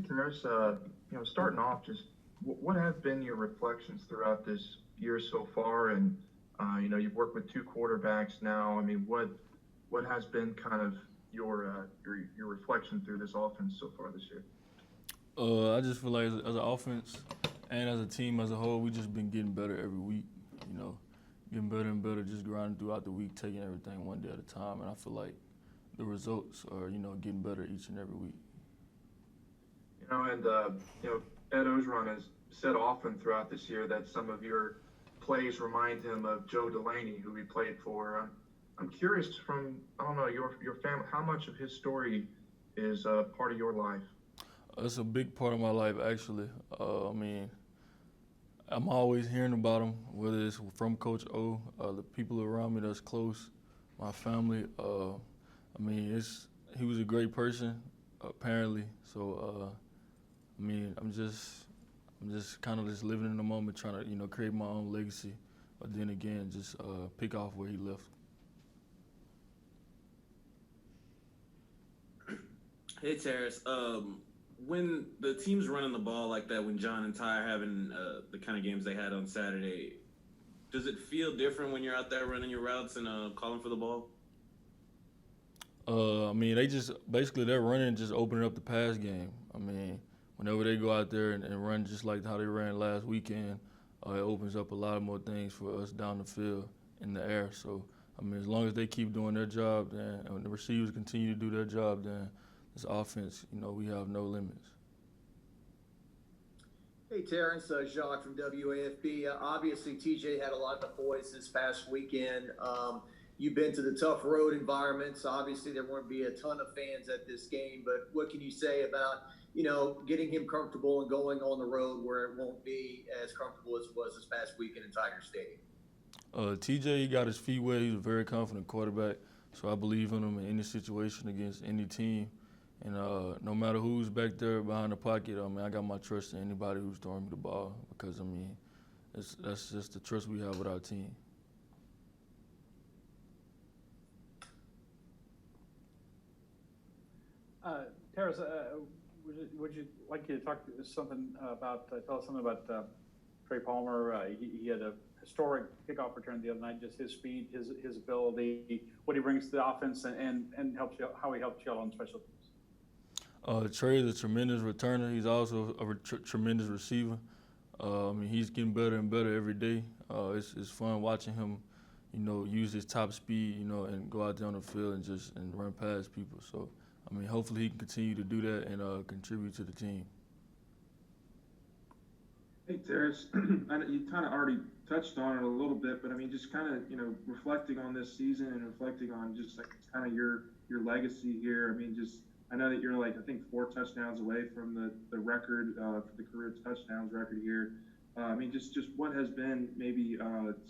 Terrace, starting off, just what have been your reflections throughout this year so far? And you've worked with two quarterbacks now. I mean, what has been kind of your reflection through this offense so far this year? I just feel like as an offense and as a team as a whole, we just been getting better every week. You know, getting better and better, just grinding throughout the week, taking everything one day at a time. And I feel like the results are getting better each and every week. And Ed Ogeron has said often throughout this year that some of your plays remind him of Joe Delaney, who he played for. I'm curious from I don't know your family, how much of his story is part of your life? It's a big part of my life, actually. I mean, I'm always hearing about him, whether it's from Coach O, the people around me that's close, my family. I mean, he was a great person, apparently. So, I mean, I'm just kind of just living in the moment, trying to create my own legacy. But then again, just pick off where he left. Hey Terrace, when the team's running the ball like that, when John and Ty are having the kind of games they had on Saturday, does it feel different when you're out there running your routes and calling for the ball? I mean, they just basically they're running, just opening up the pass game. I mean, whenever they go out there and run just like how they ran last weekend, it opens up a lot more things for us down the field in the air. So, I mean, as long as they keep doing their job, then and the receivers continue to do their job, then this offense, we have no limits. Hey, Terrence, Jacques from WAFB. Obviously, TJ had a lot of poise this past weekend. You've been to the tough road environments. Obviously, there won't be a ton of fans at this game, but what can you say about, getting him comfortable and going on the road where it won't be as comfortable as it was this past weekend in Tiger Stadium? TJ, he got his feet wet. He's a very confident quarterback, so I believe in him in any situation against any team. And no matter who's back there behind the pocket, I mean, I got my trust in anybody who's throwing me the ball because, I mean, that's just the trust we have with our team. Terrace, would you like to talk something about tell us something about Trey Palmer? He had a historic kickoff return the other night. Just his speed, his ability, what he brings to the offense, and helps you, how he helps you out on special teams. Trey is a tremendous returner. He's also a tremendous receiver. I mean, he's getting better and better every day. It's fun watching him, use his top speed, and go out there on the field and run past people. So, I mean, hopefully he can continue to do that and contribute to the team. Hey, Terrace, I know you kind of already touched on it a little bit, but I mean, just kind of, reflecting on this season and reflecting on just like kind of your legacy here. I mean, I know that you're like, I think 4 touchdowns away from the record for the career touchdowns record here. I mean, just what has been maybe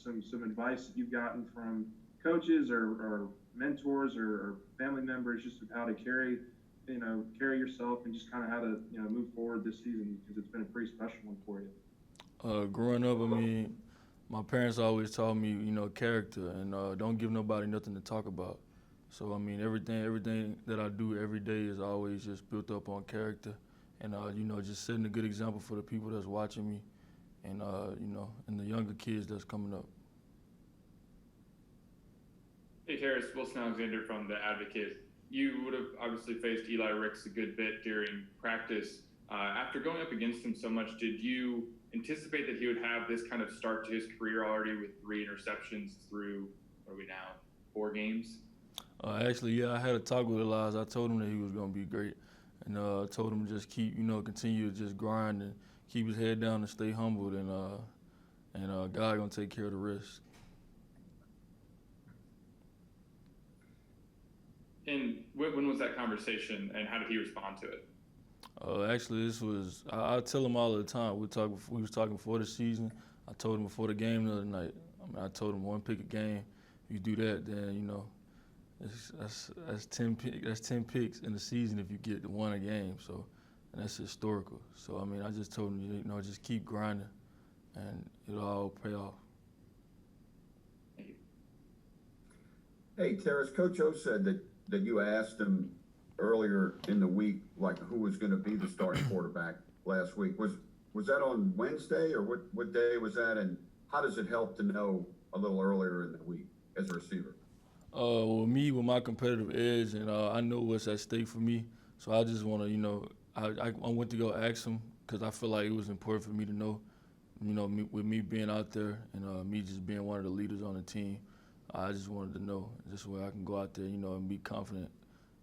some advice that you've gotten from coaches or mentors or family members just of how to carry yourself and just kind of how to, move forward this season because it's been a pretty special one for you. Growing up, I mean, my parents always taught me, character and don't give nobody nothing to talk about. So, I mean, everything that I do every day is always just built up on character and, just setting a good example for the people that's watching me and, and the younger kids that's coming up. Hey, Terrace, Wilson Alexander from The Advocate. You would have obviously faced Eli Ricks a good bit during practice. After going up against him so much, did you anticipate that he would have this kind of start to his career already with 3 interceptions through, what are we now, 4 games? Actually, yeah, I had a talk with Elias. I told him that he was going to be great. And I told him to just keep, continue to just grind and keep his head down and stay humbled. And God going to take care of the rest. And when was that conversation, and how did he respond to it? Actually, I tell him all the time. We was talking before the season. I told him before the game the other night. I mean, I told him 1 pick a game. If you do that, then, that's 10 picks in the season if you get 1 a game. So, and that's historical. So, I mean, I just told him, just keep grinding, and it'll all pay off. Hey, Terrace, Coach O said that you asked him earlier in the week, like who was going to be the starting quarterback last week. Was that on Wednesday, or what day was that? And how does it help to know a little earlier in the week as a receiver? With me, with my competitive edge, and I know what's at stake for me, so I just want to, I went to go ask him because I feel like it was important for me to know, with me being out there and me just being one of the leaders on the team. I just wanted to know this way I can go out there, and be confident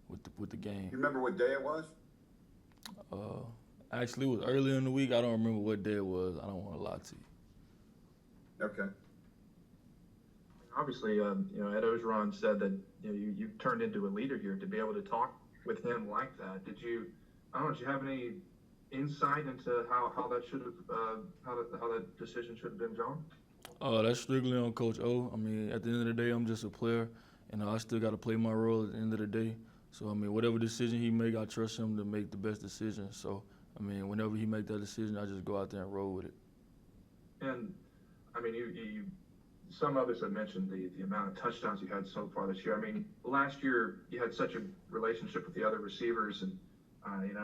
with the game. You remember what day it was? Actually, it was earlier in the week. I don't remember what day it was. I don't want to lie to you. Okay. Obviously, Ed Ogeron said that you turned into a leader here to be able to talk with him like that. Did you have any insight into how that should have how that decision should have been drawn? That's strictly on Coach O. I mean, at the end of the day, I'm just a player, and I still got to play my role at the end of the day. So, I mean, whatever decision he make, I trust him to make the best decision. So, I mean, whenever he make that decision, I just go out there and roll with it. And, I mean, you some others have mentioned the amount of touchdowns you had so far this year. I mean, last year you had such a relationship with the other receivers, and,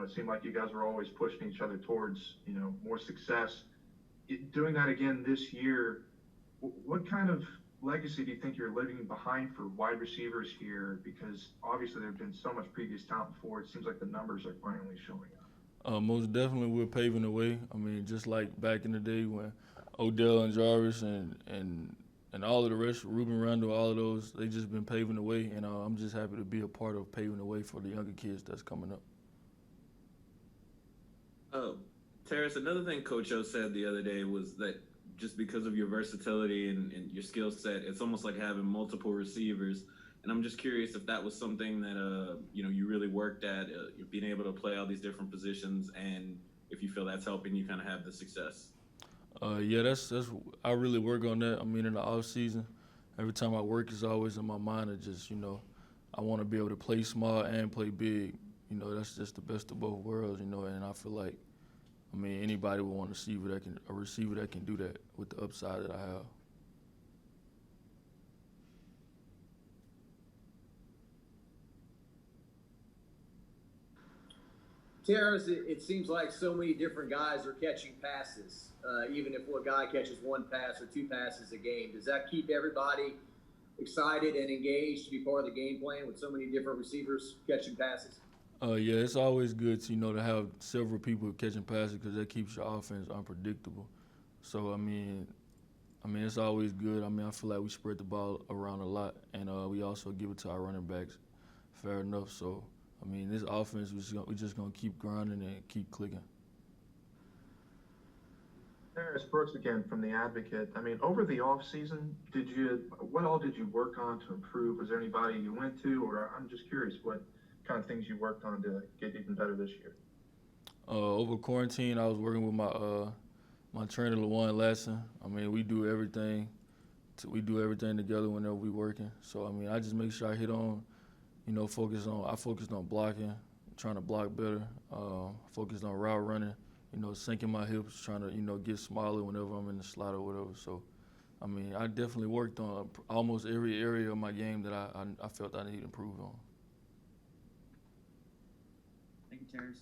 it seemed like you guys were always pushing each other towards, more success. Doing that again this year, what kind of legacy do you think you're leaving behind for wide receivers here? Because obviously there have been so much previous talent before. It seems like the numbers are finally showing up. Most definitely, we're paving the way. I mean, just like back in the day when Odell and Jarvis and all of the rest, Ruben Randall, all of those, they just been paving the way, and I'm just happy to be a part of paving the way for the younger kids that's coming up. Terrace, another thing Coach O said the other day was that just because of your versatility and your skill set, it's almost like having multiple receivers. And I'm just curious if that was something that you really worked at, being able to play all these different positions, and if you feel that's helping you kind of have the success. Yeah, that's I really work on that. I mean, in the off season, every time I work, it's always in my mind of just I want to be able to play small and play big. That's just the best of both worlds. And I feel like, I mean, anybody would want a receiver that can do that with the upside that I have. Terrace, it seems like so many different guys are catching passes. Even if one guy catches one pass or two passes a game, does that keep everybody excited and engaged to be part of the game plan with so many different receivers catching passes? Yeah, it's always good to have several people catching passes because that keeps your offense unpredictable. So I mean, it's always good. I mean, I feel like we spread the ball around a lot, and we also give it to our running backs. Fair enough. So I mean, this offense we're just gonna keep grinding and keep clicking. Terrace Brooks again from the Advocate. I mean, over the off season, what all did you work on to improve? Was there anybody you went to, or I'm just curious what kind of things you worked on to get even better this year? Over quarantine, I was working with my trainer, LaJuan Latson. I mean, we do everything together whenever we working. So I mean, I just make sure I hit on, I focused on blocking, trying to block better. Focused on route running, sinking my hips, trying to get smaller whenever I'm in the slot or whatever. So I mean, I definitely worked on almost every area of my game that I felt I needed to improve on. Thank you, Terrace.